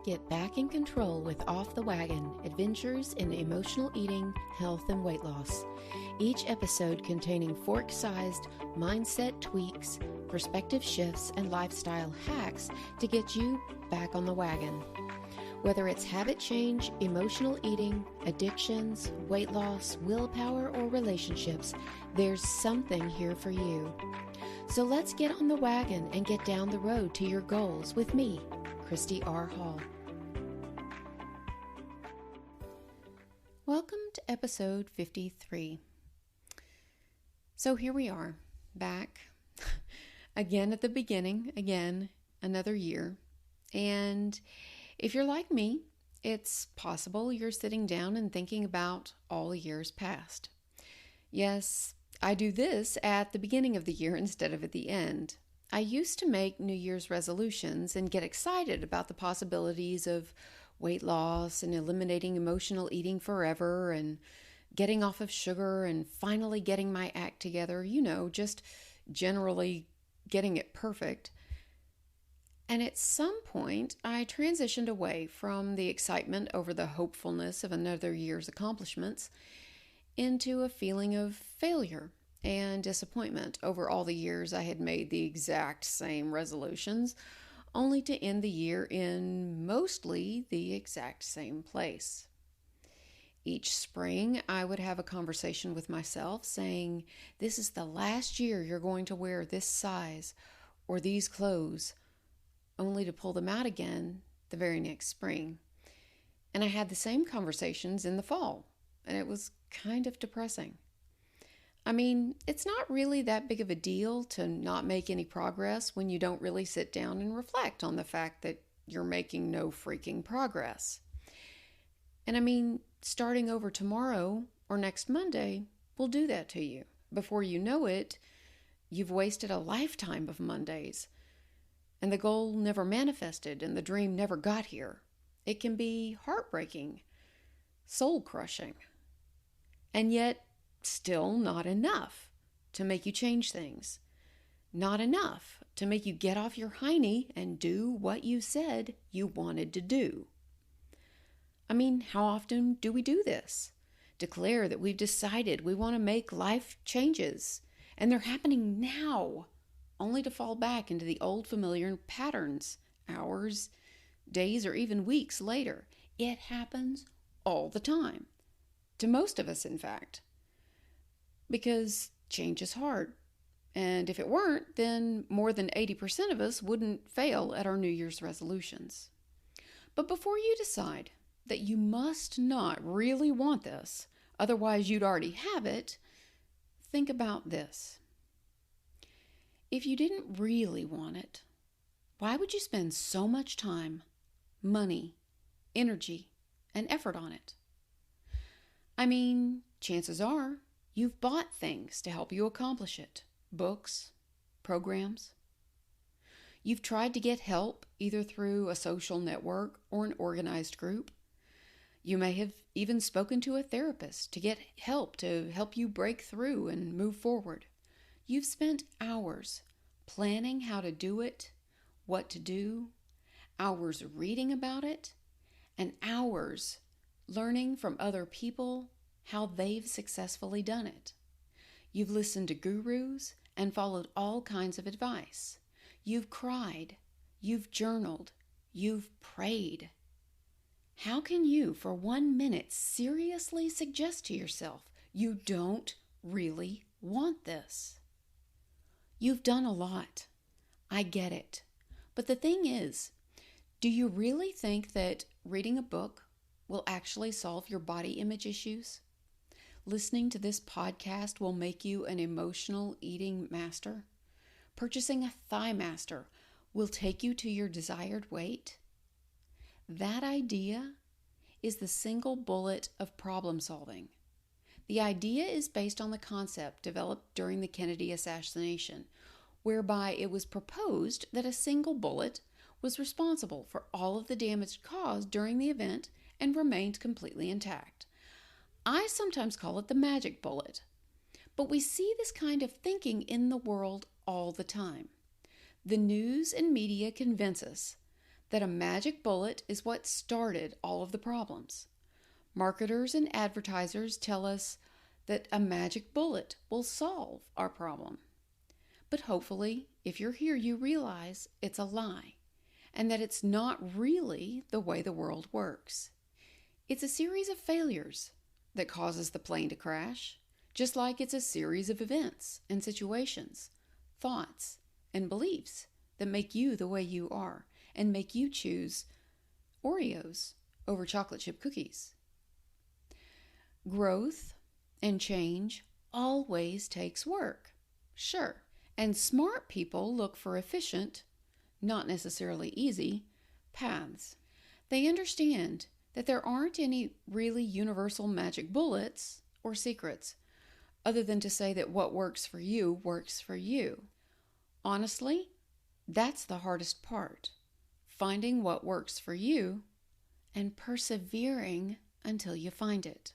Get back in control with Off the Wagon, adventures in emotional eating, health, and weight loss. Each episode containing fork-sized mindset tweaks, perspective shifts, and lifestyle hacks to get you back on the wagon. Whether it's habit change, emotional eating, addictions, weight loss, willpower, or relationships, there's something here for you. So let's get on the wagon and get down the road to your goals with me, Christy R. Hall. Welcome to episode 53. So here we are, back again at the beginning, another year. And if you're like me, it's possible you're sitting down and thinking about all the years past. Yes, I do this at the beginning of the year instead of at the end. I used to make New Year's resolutions and get excited about the possibilities of weight loss and eliminating emotional eating forever and getting off of sugar and finally getting my act together, just generally getting it perfect. And at some point, I transitioned away from the excitement over the hopefulness of another year's accomplishments into a feeling of failure and disappointment over all the years I had made the exact same resolutions, only to end the year in mostly the exact same place. Each spring, I would have a conversation with myself saying, "This is the last year you're going to wear this size or these clothes," only to pull them out again the very next spring. And I had the same conversations in the fall, and it was kind of depressing. I mean, it's not really that big of a deal to not make any progress when you don't really sit down and reflect on the fact that you're making no freaking progress. And I mean, starting over tomorrow or next Monday will do that to you. Before you know it, you've wasted a lifetime of Mondays, and the goal never manifested and the dream never got here. It can be heartbreaking, soul-crushing, and yet still not enough to make you change things. Not enough to make you get off your hiney and do what you said you wanted to do. I mean, how often do we do this? Declare that we've decided we want to make life changes, and they're happening now, only to fall back into the old familiar patterns, hours, days, or even weeks later. It happens all the time. To most of us, in fact. Because change is hard. And if it weren't, then more than 80% of us wouldn't fail at our New Year's resolutions. But before you decide that you must not really want this, otherwise you'd already have it, think about this. If you didn't really want it, why would you spend so much time, money, energy, and effort on it? I mean, chances are you've bought things to help you accomplish it. Books, programs. You've tried to get help either through a social network or an organized group. You may have even spoken to a therapist to get help to help you break through and move forward. You've spent hours planning how to do it, what to do, hours reading about it, and hours learning from other people how they've successfully done it. You've listened to gurus and followed all kinds of advice. You've cried, you've journaled, you've prayed. How can you, for 1 minute, seriously suggest to yourself you don't really want this? You've done a lot. I get it. But the thing is, do you really think that reading a book will actually solve your body image issues? Listening to this podcast will make you an emotional eating master? Purchasing a thigh master will take you to your desired weight? That idea is the single bullet of problem solving. The idea is based on the concept developed during the Kennedy assassination, whereby it was proposed that a single bullet was responsible for all of the damage caused during the event and remained completely intact. I sometimes call it the magic bullet. But we see this kind of thinking in the world all the time. The news and media convince us that a magic bullet is what started all of the problems. Marketers and advertisers tell us that a magic bullet will solve our problem. But hopefully, if you're here, you realize it's a lie and that it's not really the way the world works. It's a series of failures that causes the plane to crash, just like it's a series of events and situations, thoughts, and beliefs that make you the way you are and make you choose Oreos over chocolate chip cookies. Growth and change always takes work, sure, and smart people look for efficient, not necessarily easy, paths. They understand that there aren't any really universal magic bullets or secrets, other than to say that what works for you works for you. Honestly, that's the hardest part, finding what works for you and persevering until you find it.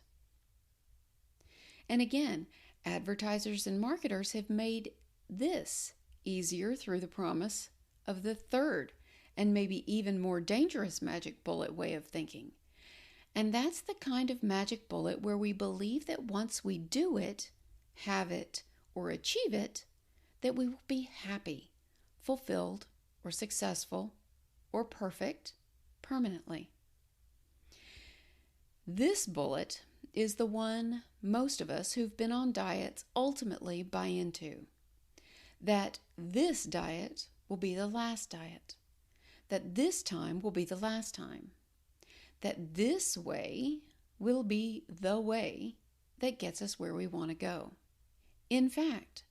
And again, advertisers and marketers have made this easier through the promise of the third and maybe even more dangerous magic bullet way of thinking. And that's the kind of magic bullet where we believe that once we do it, have it, or achieve it, that we will be happy, fulfilled, or successful, or perfect permanently. This bullet is the one most of us who've been on diets ultimately buy into. That this diet will be the last diet. That this time will be the last time. That this way will be the way that gets us where we want to go. In fact,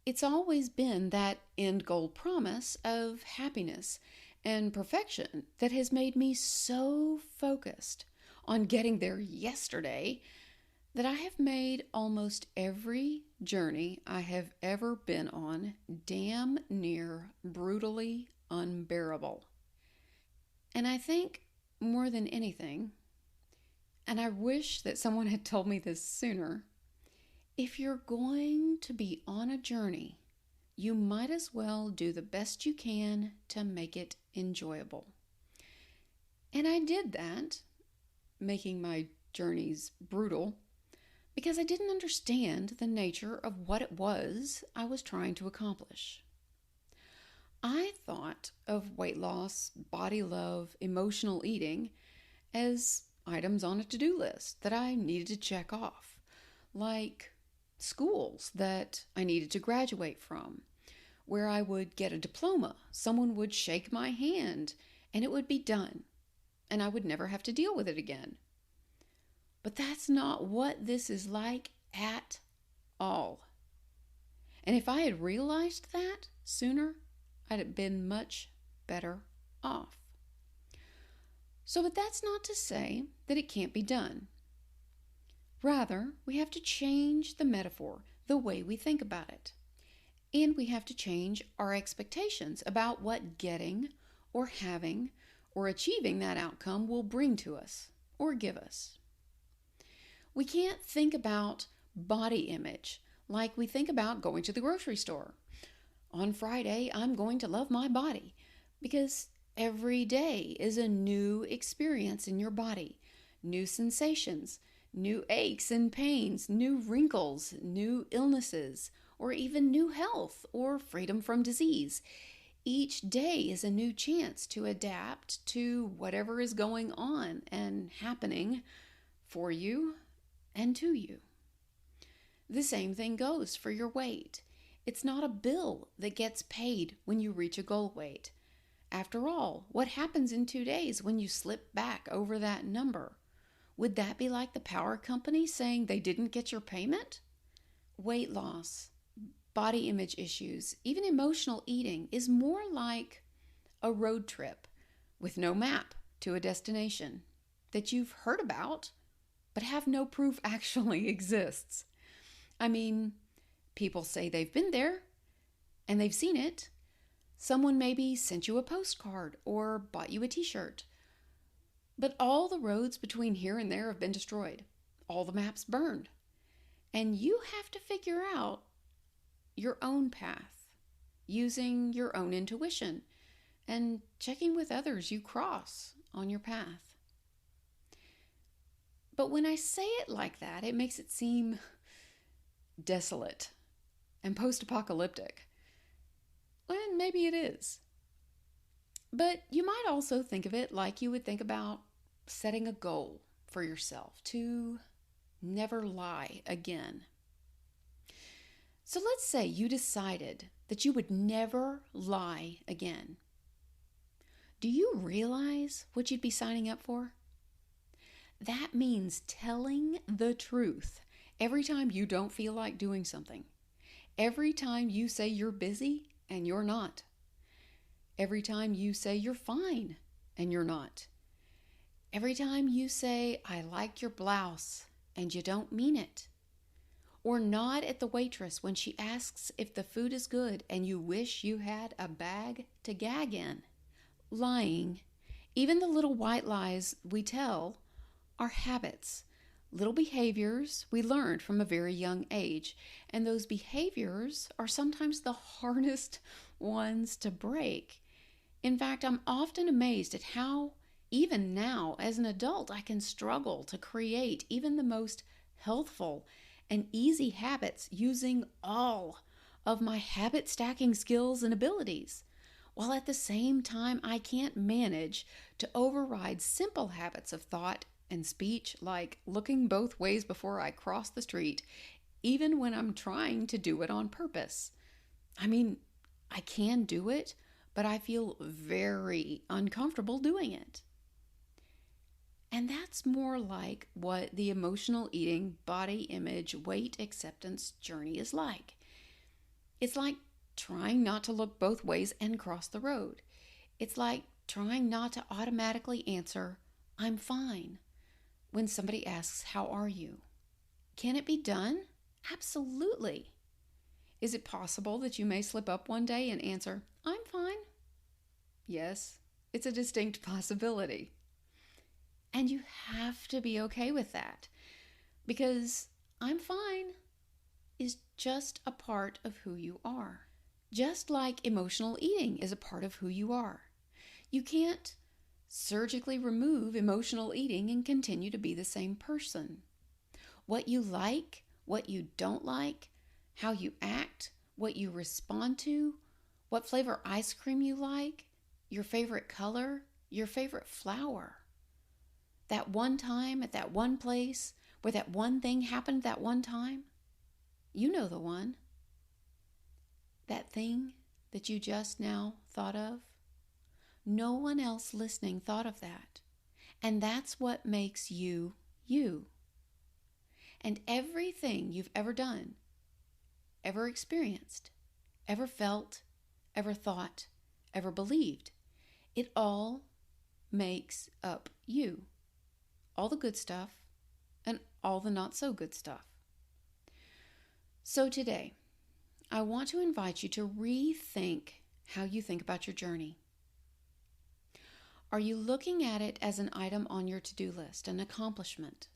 it's always been that end goal promise of happiness and perfection that has made me so focused on getting there yesterday that I have made almost every journey I have ever been on damn near brutally unbearable. And I think more than anything, and I wish that someone had told me this sooner, if you're going to be on a journey, you might as well do the best you can to make it enjoyable. And I did that, making my journeys brutal, because I didn't understand the nature of what it was I was trying to accomplish. I thought of weight loss, body love, emotional eating as items on a to-do list that I needed to check off, like schools that I needed to graduate from, where I would get a diploma, someone would shake my hand, and it would be done, and I would never have to deal with it again. But that's not what this is like at all. And if I had realized that sooner, I'd have been much better off. So, but that's not to say that it can't be done. Rather, we have to change the metaphor, the way we think about it. And we have to change our expectations about what getting or having or achieving that outcome will bring to us or give us. We can't think about body image like we think about going to the grocery store. On Friday, I'm going to love my body, because every day is a new experience in your body, new sensations, new aches and pains, new wrinkles, new illnesses, or even new health or freedom from disease. Each day is a new chance to adapt to whatever is going on and happening for you and to you. The same thing goes for your weight. It's not a bill that gets paid when you reach a goal weight. After all, what happens in 2 days when you slip back over that number? Would that be like the power company saying they didn't get your payment? Weight loss, body image issues, even emotional eating is more like a road trip with no map to a destination that you've heard about but have no proof actually exists. I mean, people say they've been there and they've seen it. Someone maybe sent you a postcard or bought you a t-shirt. But all the roads between here and there have been destroyed. All the maps burned. And you have to figure out your own path using your own intuition and checking with others you cross on your path. But when I say it like that, it makes it seem desolate and post-apocalyptic. And maybe it is. But you might also think of it like you would think about setting a goal for yourself to never lie again. So let's say you decided that you would never lie again. Do you realize what you'd be signing up for? That means telling the truth every time you don't feel like doing something. Every time you say you're busy and you're not. Every time you say you're fine and you're not. Every time you say, I like your blouse, and you don't mean it. Or nod at the waitress when she asks if the food is good and you wish you had a bag to gag in. Lying, even the little white lies we tell, are habits, little behaviors we learned from a very young age. And those behaviors are sometimes the hardest ones to break. In fact, I'm often amazed at how, even now as an adult, I can struggle to create even the most healthful and easy habits using all of my habit stacking skills and abilities, while at the same time I can't manage to override simple habits of thought and speech, like looking both ways before I cross the street, even when I'm trying to do it on purpose. I mean, I can do it, but I feel very uncomfortable doing it. And that's more like what the emotional eating, body image, weight acceptance journey is like. It's like trying not to look both ways and cross the road. It's like trying not to automatically answer, I'm fine, when somebody asks, how are you? Can it be done? Absolutely. Is it possible that you may slip up one day and answer, I'm fine? Yes, it's a distinct possibility. And you have to be okay with that, because I'm fine is just a part of who you are. Just like emotional eating is a part of who you are. You can't surgically remove emotional eating and continue to be the same person. What you like, what you don't like, how you act, what you respond to, what flavor ice cream you like, your favorite color, your favorite flower. That one time at that one place where that one thing happened that one time. You know the one. That thing that you just now thought of. No one else listening thought of that. And that's what makes you, you. And everything you've ever done, ever experienced, ever felt, ever thought, ever believed, it all makes up you. All the good stuff and all the not so good stuff. So today, I want to invite you to rethink how you think about your journey. Are you looking at it as an item on your to-do list, an accomplishment?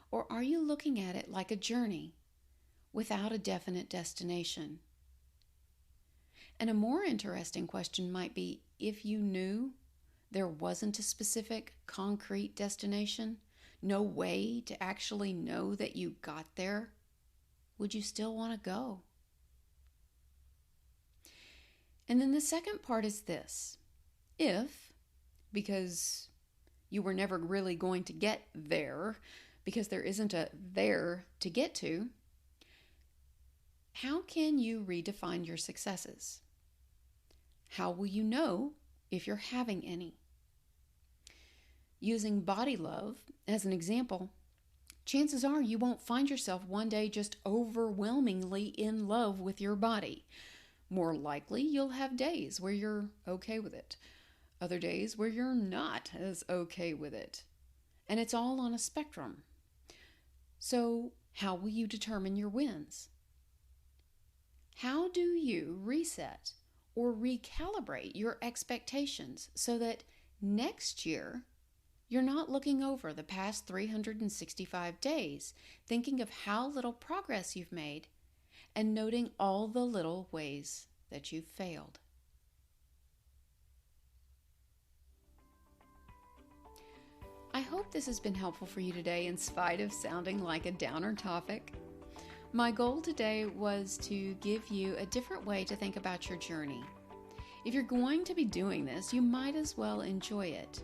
Or are you looking at it like a journey without a definite destination? And a more interesting question might be, if you knew there wasn't a specific concrete destination, no way to actually know that you got there, would you still want to go? And then the second part is this. If, because you were never really going to get there, because there isn't a there to get to, how can you redefine your successes? How will you know if you're having any? Using body love as an example, chances are you won't find yourself one day just overwhelmingly in love with your body. More likely, you'll have days where you're okay with it, other days where you're not as okay with it. And it's all on a spectrum. So, how will you determine your wins? How do you reset or recalibrate your expectations so that next year you're not looking over the past 365 days, thinking of how little progress you've made and noting all the little ways that you've failed? hope this has been helpful for you today in spite of sounding like a downer topic. My goal today was to give you a different way to think about your journey. If you're going to be doing this, you might as well enjoy it.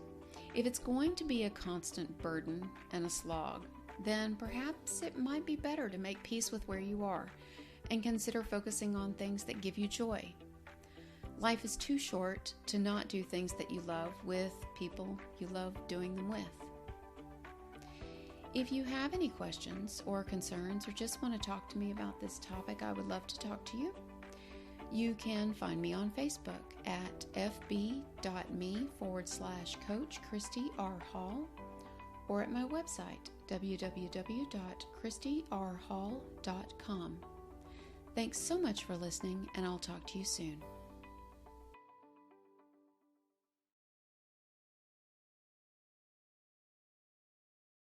If it's going to be a constant burden and a slog, then perhaps it might be better to make peace with where you are and consider focusing on things that give you joy. Life is too short to not do things that you love with people you love doing them with. If you have any questions or concerns or just want to talk to me about this topic, I would love to talk to you. You can find me on Facebook at fb.me/Coach Christy R. Hall or at my website, www.christyrhall.com. Thanks so much for listening, and I'll talk to you soon.